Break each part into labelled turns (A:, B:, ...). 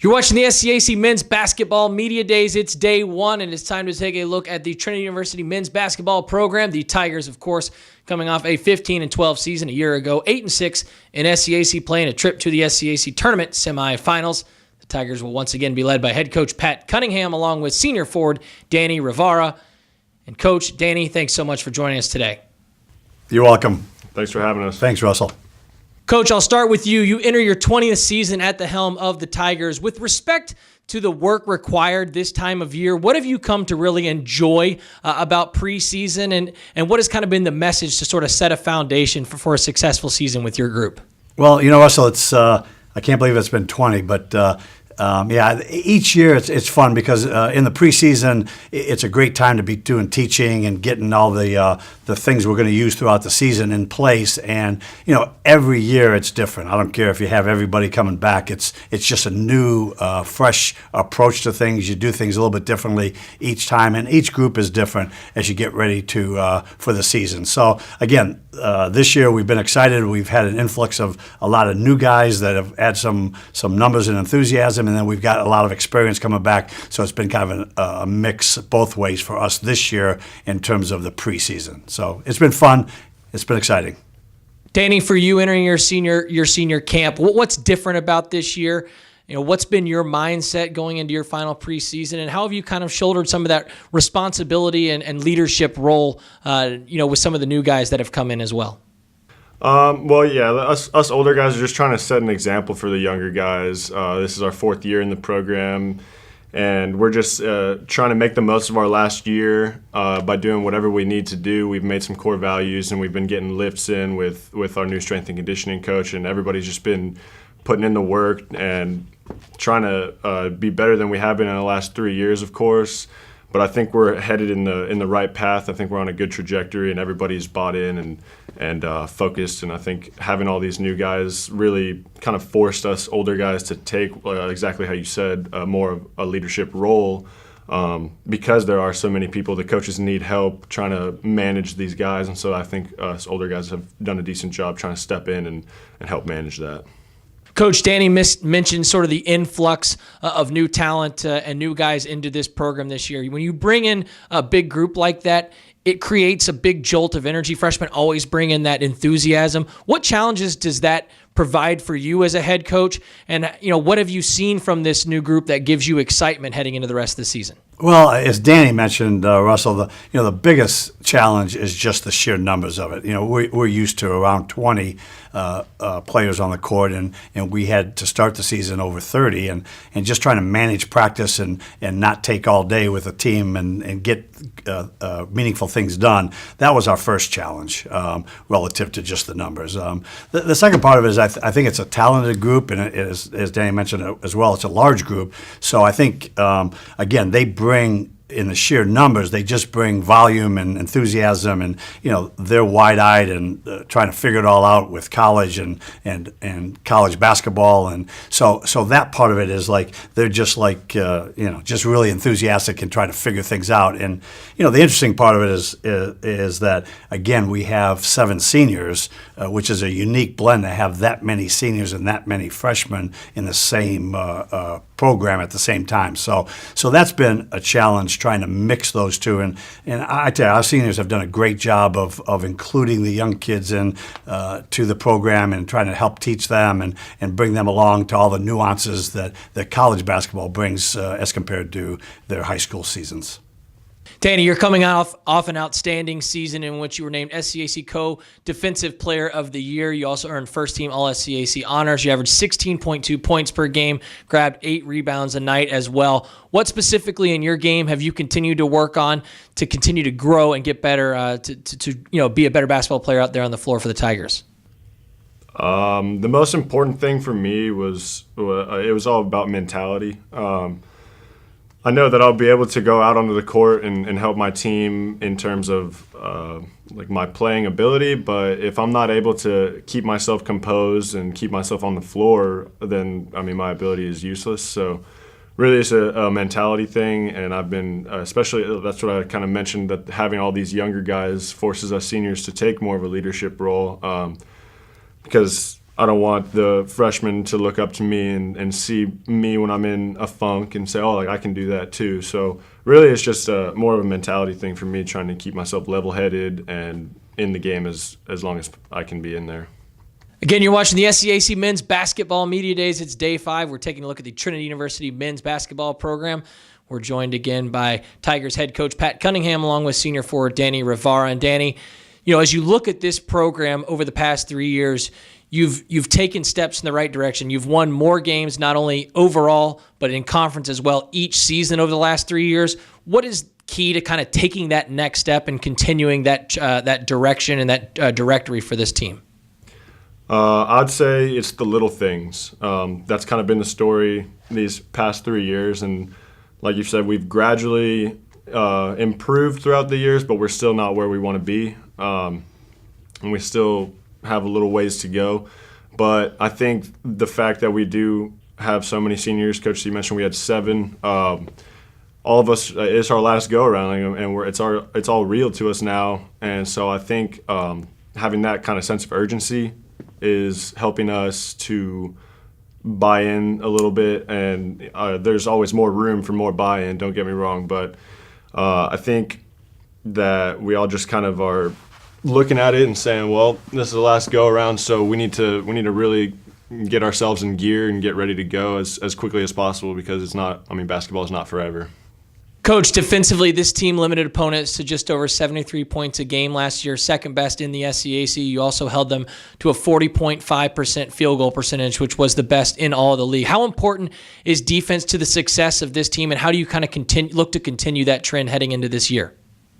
A: You're watching the SCAC Men's Basketball Media Days. It's day one, and it's time to take a look at the Trinity University men's basketball program. The Tigers, of course, coming off a 15-12 season a year ago, 8-6 in SCAC play, and a trip to the SCAC tournament semifinals. The Tigers will once again be led by head coach Pat Cunningham, along with senior forward Danny Rivara. And Coach, Danny, thanks so much for joining us today.
B: You're welcome.
C: Thanks for having us.
B: Thanks, Russell.
A: Coach, I'll start with you. You enter your 20th season at the helm of the Tigers. With respect to the work required this time of year, what have you come to really enjoy about preseason, and what has kind of been the message to sort of set a foundation for a successful season with your group?
B: Well, Russell, it's I can't believe it's been 20, but each year it's fun because in the preseason it's a great time to be doing teaching and getting all the things we're going to use throughout the season in place. And every year it's different. I don't care if you have everybody coming back. It's just a new, fresh approach to things. You do things a little bit differently each time, and each group is different as you get ready for the season. So again, this year we've been excited. We've had an influx of a lot of new guys that have had some numbers and enthusiasm, and then we've got a lot of experience coming back. So it's been kind of a mix both ways for us this year in terms of the preseason. So it's been fun. It's been exciting.
A: Danny, for you entering your senior camp, what's different about this year? What's been your mindset going into your final preseason, and how have you kind of shouldered some of that responsibility and leadership role, with some of the new guys that have come in as well?
C: Us older guys are just trying to set an example for the younger guys. This is our fourth year in the program, and we're just trying to make the most of our last year by doing whatever we need to do. We've made some core values, and we've been getting lifts in with our new strength and conditioning coach, and everybody's just been putting in the work and trying to be better than we have been in the last 3 years, of course. But I think we're headed in the right path. I think we're on a good trajectory, and everybody's bought in and focused. And I think having all these new guys really kind of forced us older guys to take, exactly how you said, more of a leadership role, because there are so many people. The coaches need help trying to manage these guys. And so I think us older guys have done a decent job trying to step in and help manage that.
A: Coach, Danny mentioned sort of the influx of new talent and new guys into this program this year. When you bring in a big group like that, it creates a big jolt of energy. Freshmen always bring in that enthusiasm. What challenges does that provide for you as a head coach? And what have you seen from this new group that gives you excitement heading into the rest of the season?
B: Well, as Danny mentioned, Russell, the biggest challenge is just the sheer numbers of it. We're used to around 20 players on the court, and we had to start the season over 30, and just trying to manage practice and not take all day with a team and get meaningful things done. That was our first challenge relative to just the numbers. The second part of it is I think it's a talented group, and it is, as Danny mentioned as well, it's a large group. So I think, again, they bring, in the sheer numbers, they just bring volume and enthusiasm, and they're wide-eyed and trying to figure it all out with college and college basketball, and so that part of it is like they're just like just really enthusiastic and trying to figure things out. And the interesting part of it is that, again, we have 7 seniors, which is a unique blend to have that many seniors and that many freshmen in the same program at the same time. So that's been a challenge, trying to mix those two. And I tell you, our seniors have done a great job of including the young kids in to the program and trying to help teach them and bring them along to all the nuances that college basketball brings as compared to their high school seasons.
A: Danny, you're coming off an outstanding season in which you were named SCAC Co-Defensive Player of the Year. You also earned first-team All-SCAC honors. You averaged 16.2 points per game, grabbed 8 rebounds a night as well. What specifically in your game have you continued to work on to continue to grow and get better, to be a better basketball player out there on the floor for the Tigers?
C: The most important thing for me was it was all about mentality. I know that I'll be able to go out onto the court and help my team in terms of my playing ability, but if I'm not able to keep myself composed and keep myself on the floor, then my ability is useless. So really it's a mentality thing, and I've been especially, that's what I kind of mentioned, that having all these younger guys forces us seniors to take more of a leadership role, because I don't want the freshmen to look up to me and see me when I'm in a funk and say, oh, like I can do that too. So really it's just more of a mentality thing for me, trying to keep myself level-headed and in the game as long as I can be in there.
A: Again, you're watching the SCAC Men's Basketball Media Days. It's day 5. We're taking a look at the Trinity University men's basketball program. We're joined again by Tigers head coach Pat Cunningham, along with senior forward Danny Rivara. And Danny, as you look at this program over the past 3 years, you've taken steps in the right direction. You've won more games, not only overall, but in conference as well, each season over the last 3 years. What is key to kind of taking that next step and continuing that direction and that directory for this team?
C: I'd say it's the little things. That's kind of been the story these past 3 years. And like you said, we've gradually improved throughout the years, but we're still not where we want to be. And we still have a little ways to go. But I think the fact that we do have so many seniors, Coach, you mentioned we had 7. All of us, it's our last go around, and it's all real to us now. And so I think having that kind of sense of urgency is helping us to buy in a little bit, and there's always more room for more buy-in, don't get me wrong, but I think that we all just kind of are looking at it and saying, well, this is the last go around, so we need to really get ourselves in gear and get ready to go as quickly as possible, because basketball is not forever.
A: Coach, defensively, this team limited opponents to just over 73 points a game last year, second best in the SCAC. You also held them to a 40.5% field goal percentage, which was the best in all of the league. How important is defense to the success of this team, and how do you kind of look to continue that trend heading into this year?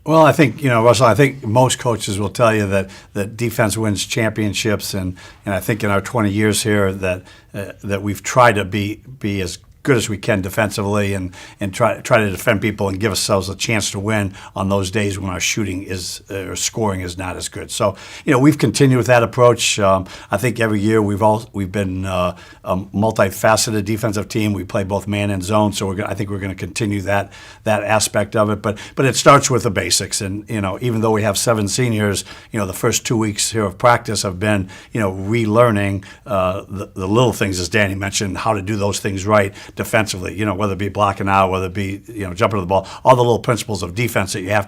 B: Well, I think, Russell, I think most coaches will tell you that defense wins championships, and I think in our 20 years here that we've tried to be as good as we can defensively and try to defend people and give ourselves a chance to win on those days when our shooting or scoring is not as good. So, we've continued with that approach. I think every year we've been a multifaceted defensive team. We play both man and zone, so I think we're going to continue that aspect of it. But it starts with the basics, and even though we have 7 seniors, the first 2 weeks here of practice have been relearning the little things, as Danny mentioned, how to do those things right defensively, whether it be blocking out, whether it be, jumping to the ball, all the little principles of defense that you have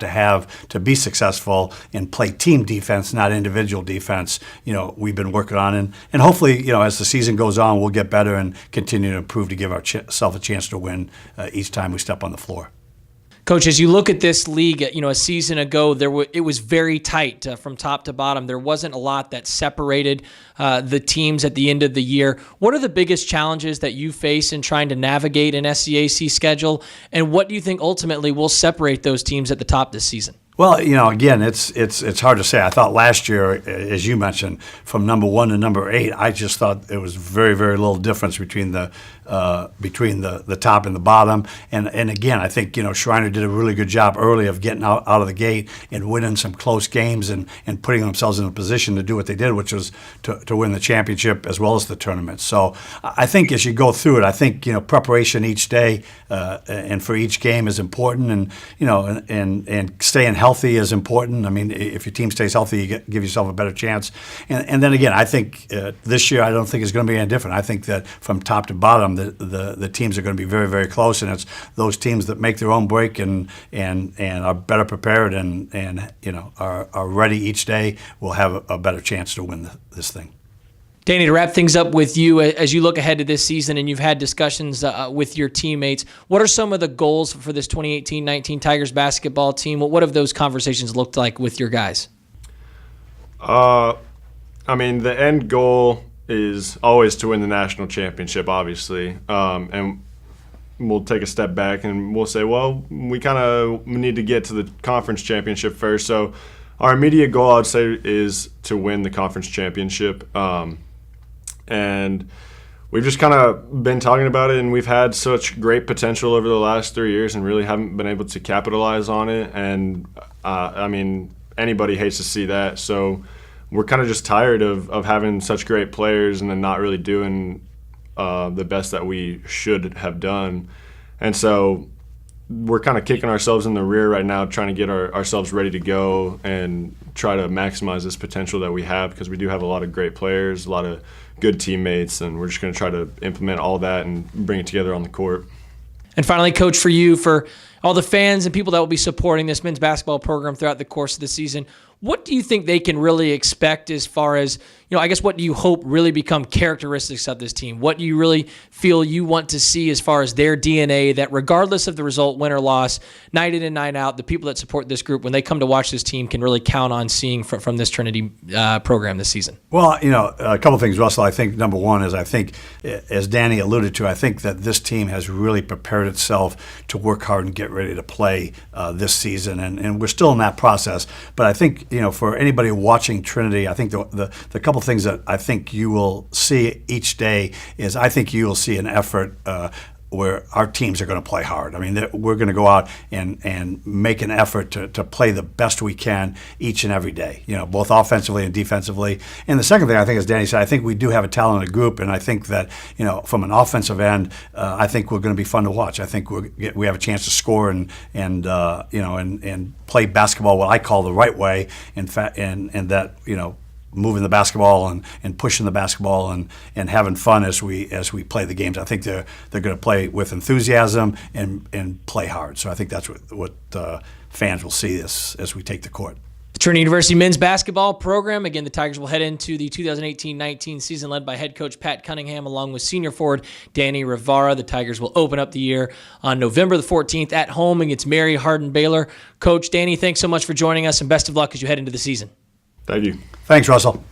B: to be successful and play team defense, not individual defense, we've been working on. And hopefully, as the season goes on, we'll get better and continue to improve to give ourselves a chance to win each time we step on the floor.
A: Coach, as you look at this league, a season ago, it was very tight from top to bottom. There wasn't a lot that separated the teams at the end of the year. What are the biggest challenges that you face in trying to navigate an SCAC schedule, and what do you think ultimately will separate those teams at the top this season?
B: Well, again, it's hard to say. I thought last year, as you mentioned, from number 1 to number 8, I just thought there was very, very little difference between the top and the bottom. And again, I think Schreiner did a really good job early of getting out of the gate and winning some close games and putting themselves in a position to do what they did, which was to win the championship as well as the tournament. So I think as you go through it, I think preparation each day and for each game is important, and staying healthy is important. I mean, if your team stays healthy, you give yourself a better chance. And then again, I think this year I don't think it's going to be any different. I think that from top to bottom, the teams are going to be very, very close, and it's those teams that make their own break and are better prepared and are ready each day will have a better chance to win this thing.
A: Danny, to wrap things up with you, as you look ahead to this season and you've had discussions with your teammates, what are some of the goals for this 2018-19 Tigers basketball team? What have those conversations looked like with your guys?
C: The end goal is always to win the national championship, obviously. And we'll take a step back and we'll say, well, we kind of need to get to the conference championship first. So our immediate goal, I would say, is to win the conference championship. And we've just kind of been talking about it, and we've had such great potential over the last 3 years and really haven't been able to capitalize on it. And, anybody hates to see that. So we're kind of just tired of having such great players and then not really doing the best that we should have done. And so we're kind of kicking ourselves in the rear right now, trying to get ourselves ready to go and try to maximize this potential that we have, because we do have a lot of great players, a lot of good teammates, and we're just going to try to implement all that and bring it together on the court.
A: And finally, Coach, for you, for all the fans and people that will be supporting this men's basketball program throughout the course of the season, what do you think they can really expect as far as, I guess what do you hope really become characteristics of this team? What do you really feel you want to see as far as their DNA, that regardless of the result, win or loss, night in and night out, the people that support this group, when they come to watch this team, can really count on seeing from this Trinity program this season?
B: Well, a couple of things, Russell. I think number one is, as Danny alluded to, I think that this team has really prepared itself to work hard and get ready to play this season, and we're still in that process. But I think, for anybody watching Trinity, I think the couple of things that I think you will see each day is, I think you will see an effort where our teams are going to play hard. I mean, we're going to go out and make an effort to play the best we can each and every day, both offensively and defensively. And the second thing, I think, as Danny said, I think we do have a talented group, and I think that, from an offensive end, I think we're going to be fun to watch. I think we have a chance to score and play basketball what I call the right way, in fact, and that, moving the basketball and pushing the basketball and having fun as we play the games. I think they're going to play with enthusiasm and play hard. So I think that's what fans will see as we take the court.
A: The Trinity University men's basketball program. Again, the Tigers will head into the 2018-19 season led by head coach Pat Cunningham along with senior forward Danny Rivara. The Tigers will open up the year on November the 14th at home against Mary Hardin-Baylor. Coach Danny, thanks so much for joining us, and best of luck as you head into the season.
C: Thank you.
B: Thanks, Russell.